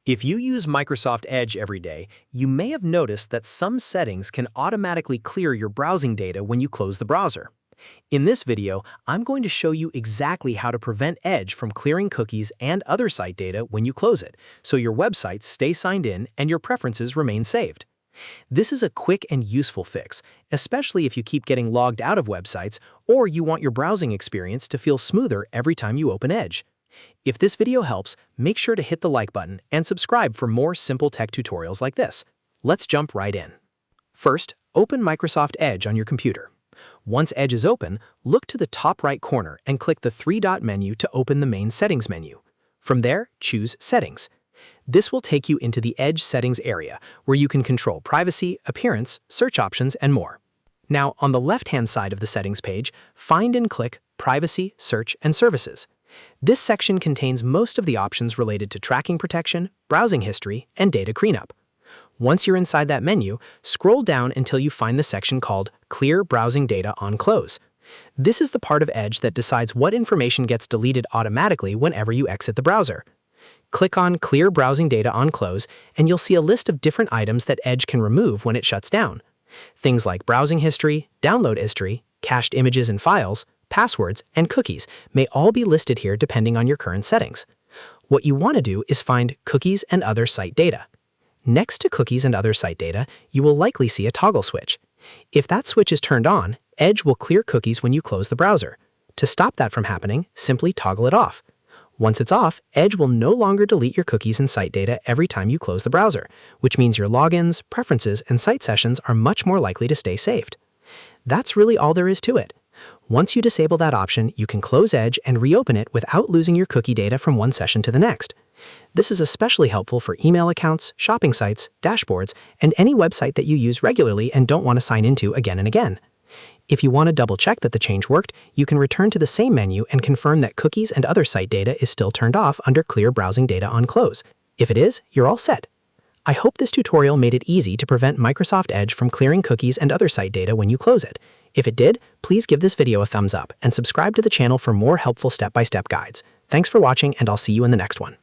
If you use Microsoft Edge every day, you may have noticed that some settings can automatically clear your browsing data when you close the browser. In this video, I'm going to show you exactly how to prevent Edge from clearing cookies and other site data when you close it, so your websites stay signed in and your preferences remain saved. This is a quick and useful fix, especially if you keep getting logged out of websites or you want your browsing experience to feel smoother every time you open Edge. If this video helps, make sure to hit the like button and subscribe for more simple tech tutorials like this. Let's jump right in. First, open Microsoft Edge on your computer. Once Edge is open, look to the top right corner and click the three-dot menu to open the main Settings menu. From there, choose Settings. This will take you into the Edge Settings area, where you can control privacy, appearance, search options, and more. Now, on the left-hand side of the Settings page, find and click Privacy, Search, and Services. This section contains most of the options related to tracking protection, browsing history, and data cleanup. Once you're inside that menu, scroll down until you find the section called Clear Browsing Data on Close. This is the part of Edge that decides what information gets deleted automatically whenever you exit the browser. Click on Clear Browsing Data on Close, and you'll see a list of different items that Edge can remove when it shuts down. Things like browsing history, download history, cached images and files, passwords, and cookies may all be listed here depending on your current settings. What you want to do is find Cookies and Other Site Data. Next to Cookies and Other Site Data, you will likely see a toggle switch. If that switch is turned on, Edge will clear cookies when you close the browser. To stop that from happening, simply toggle it off. Once it's off, Edge will no longer delete your cookies and site data every time you close the browser, which means your logins, preferences, and site sessions are much more likely to stay saved. That's really all there is to it. Once you disable that option, you can close Edge and reopen it without losing your cookie data from one session to the next. This is especially helpful for email accounts, shopping sites, dashboards, and any website that you use regularly and don't want to sign into again and again. If you want to double-check that the change worked, you can return to the same menu and confirm that Cookies and Other Site Data is still turned off under Clear Browsing Data on Close. If it is, you're all set. I hope this tutorial made it easy to prevent Microsoft Edge from clearing cookies and other site data when you close it. If it did, please give this video a thumbs up and subscribe to the channel for more helpful step-by-step guides. Thanks for watching, and I'll see you in the next one.